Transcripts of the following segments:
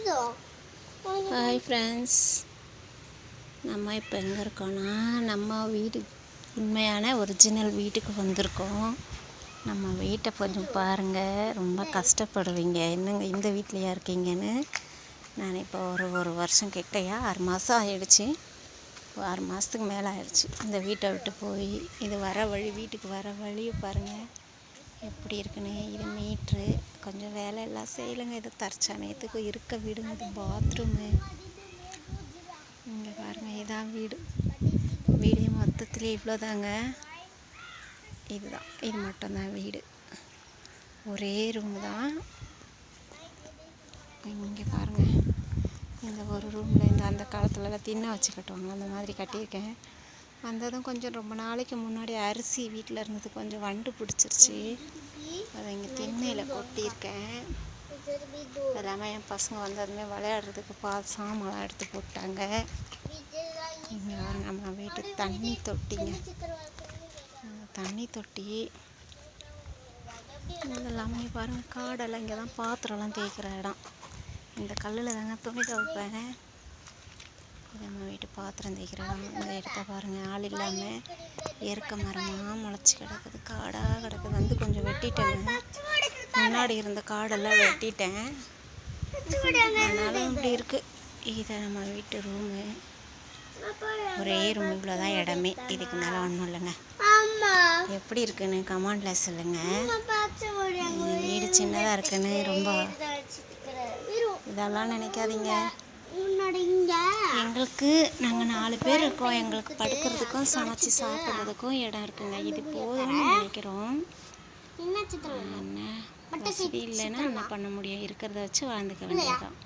Hi friends, நம்ம இப்போ எங்கே இருக்கோன்னா நம்ம வீடு உண்மையான ஒரிஜினல் வீட்டுக்கு வந்திருக்கோம். நம்ம வீட்டை கொஞ்சம் பாருங்கள், ரொம்ப கஷ்டப்படுவீங்க. என்னங்க இந்த வீட்லையா இருக்கீங்கன்னு. நான் இப்போ ஒரு வருஷம் கிட்டையா 6 மாதம் ஆகிடுச்சு. 6 மாதத்துக்கு மேலே ஆகிடுச்சு இந்த வீட்டை விட்டு போய். இது வீட்டுக்கு வர வழியை பாருங்கள் எப்படி இருக்குன்னு. இது மீட்ரு கொஞ்சம் வேலை எல்லாம் செய்யலைங்க. இது தற்சமயத்துக்கு இருக்க வீடுங்க. இது பாத்ரூமு. இங்கே பாருங்கள், இதான் வீடு. வீடு மொத்தத்துலேயே இவ்வளோதாங்க. இது மட்டும்தான் வீடு. ஒரே ரூம் தான். இங்கே பாருங்கள், இந்த ஒரு ரூமில் அந்த காலத்துலலாம் திண்ணை வச்சு கட்டுவாங்க, அந்த மாதிரி கட்டியிருக்கேன். வந்ததும் கொஞ்சம் ரொம்ப நாளைக்கு முன்னாடி அரிசி வீட்டில் இருந்தது கொஞ்சம் வண்டு பிடிச்சிருச்சு. அதை இங்கே திண்ணையில் கொட்டியிருக்கேன். அதெல்லாமல் என் பசங்க வந்ததுமே விளையாடுறதுக்கு சாமான்லாம் எடுத்து போட்டாங்க. இங்கே நம்ம வீட்டு தண்ணி தொட்டிங்க, தண்ணி தொட்டி. இதெல்லாமே பாருங்கள், காடெல்லாம் இங்கே தான் பாத்திரம்லாம் தேய்க்கிற இடம். இந்த கல்லில் தாங்க துணி துவைப்பேன். இது நம்ம வீட்டு பாத்திரம் தேய்க்கிற இடம். இந்த இடத்த பாருங்கள், ஆள் இல்லாமல் எருக்க மரமாக முளைச்சி கிடக்குது, காடாக கிடக்குது. வந்து கொஞ்சம் வெட்டிட்டேங்க. முன்னாடி இருந்த காடெல்லாம் வெட்டிட்டேன், அதனால இப்படி இருக்குது. இதை நம்ம வீட்டு ரூமு. ஒரே ரூம், இவ்வளோதான் இடமே. இதுக்கு மேலே ஒன்றும் இல்லைங்க. எப்படி இருக்குன்னு கமெண்டில் சொல்லுங்கள். வீடு சின்னதாக இருக்குன்னு ரொம்ப இதெல்லாம் நினைக்காதீங்க. எங்களுக்கு நாங்கள் 4 பேர் இருக்கோம். எங்களுக்கு படுக்கிறதுக்கும் சமைச்சி சாப்பிட்றதுக்கும் இடம் இருக்குங்க. இது போதும்னு நினைக்கிறோம். என்ன வசதி இல்லைன்னா என்ன பண்ண முடியும்? இருக்கிறத வச்சு வாழ்ந்துக்க வேண்டியதுதான்.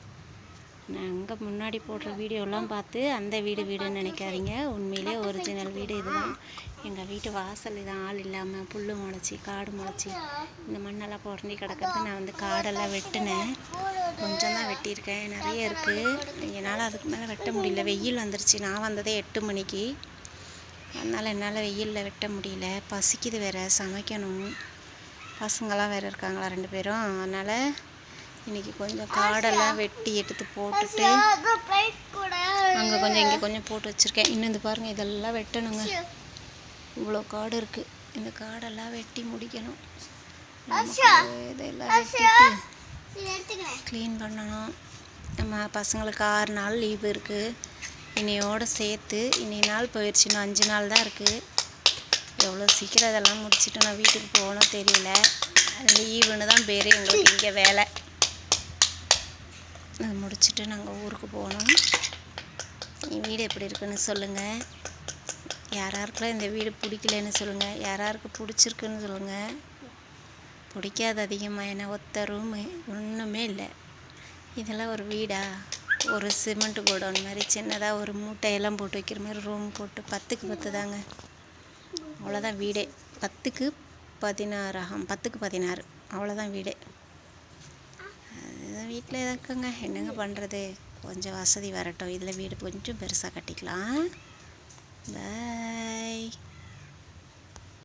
நாங்கள் முன்னாடி போடுற வீடியோலாம் பார்த்து அந்த வீடுன்னு நினைக்காதீங்க. உண்மையிலே ஒரிஜினல் வீடு இதுதான். எங்கள் வீட்டு வாசல் இதான். ஆள் இல்லாமல் புல் முளைச்சி காடு முளைச்சி இந்த மண்ணெல்லாம் புரண்டி கிடக்கிறது. நான் காடெல்லாம் வெட்டினேன், கொஞ்சம் தான் வெட்டியிருக்கேன். நிறைய இருக்குது. என்னால் அதுக்கு மேலே வெட்ட முடியல. வெயில் வந்துருச்சு. நான் வந்ததே 8 மணிக்கு. அதனால் என்னால் வெயிலில் வெட்ட முடியல. பசிக்குது வேறு, சமைக்கணும். பசங்களாம் வேறு இருக்காங்களா 2 பேரும். அதனால் இன்றைக்கி கொஞ்சம் காடெல்லாம் வெட்டி எடுத்து போட்டுட்டு அங்கே கொஞ்சம் இங்கே கொஞ்சம் போட்டு வச்சுருக்கேன். இன்னும் இந்த பாருங்கள், இதெல்லாம் வெட்டணுங்க. இவ்வளோ காடு இருக்குது. இந்த காடெல்லாம் வெட்டி முடிக்கணும். இதெல்லாம் வெட்டிட்டு க்ளீன் பண்ணணும். நம்ம பசங்களுக்கு 6 நாள் லீவு இருக்குது. இன்னையோடு சேர்த்து இன்னைக்கு நாள் போயிடுச்சு. இன்னும் 5 நாள் தான் இருக்குது. எவ்வளோ சீக்கிரம் இதெல்லாம் முடிச்சுட்டு நான் வீட்டுக்கு போகணும் தெரியல. லீவுன்னு தான் பேர் எங்களுக்கு இங்கே வேலை. அதை முடிச்சுட்டு நாங்கள் ஊருக்கு போகணும். என் வீடு எப்படி இருக்குன்னு சொல்லுங்கள். யாராருக்கெல்லாம் இந்த வீடு பிடிக்கலன்னு சொல்லுங்கள், யாராருக்கு பிடிச்சிருக்குன்னு சொல்லுங்கள். பிடிக்காது அதிகமாக. என்ன ஒத்த ரூமு, ஒன்றுமே இல்லை. இதெல்லாம் ஒரு வீடா? ஒரு சிமெண்ட் கோடவுன் மாதிரி சின்னதாக ஒரு மூட்டையெல்லாம் போட்டு வைக்கிற மாதிரி ரூம் போட்டு 10க்கு 10 தாங்க. அவ்வளோதான் வீடே. 10க்கு 16 10க்கு 16 அவ்வளோதான் வீடே. அதுதான் வீட்டில் இருக்குங்க. என்னங்க பண்ணுறது, கொஞ்சம் வசதி வரட்டும். இதில் வீடு கொஞ்சம் பெருசாக கட்டிக்கலாம். பாய்.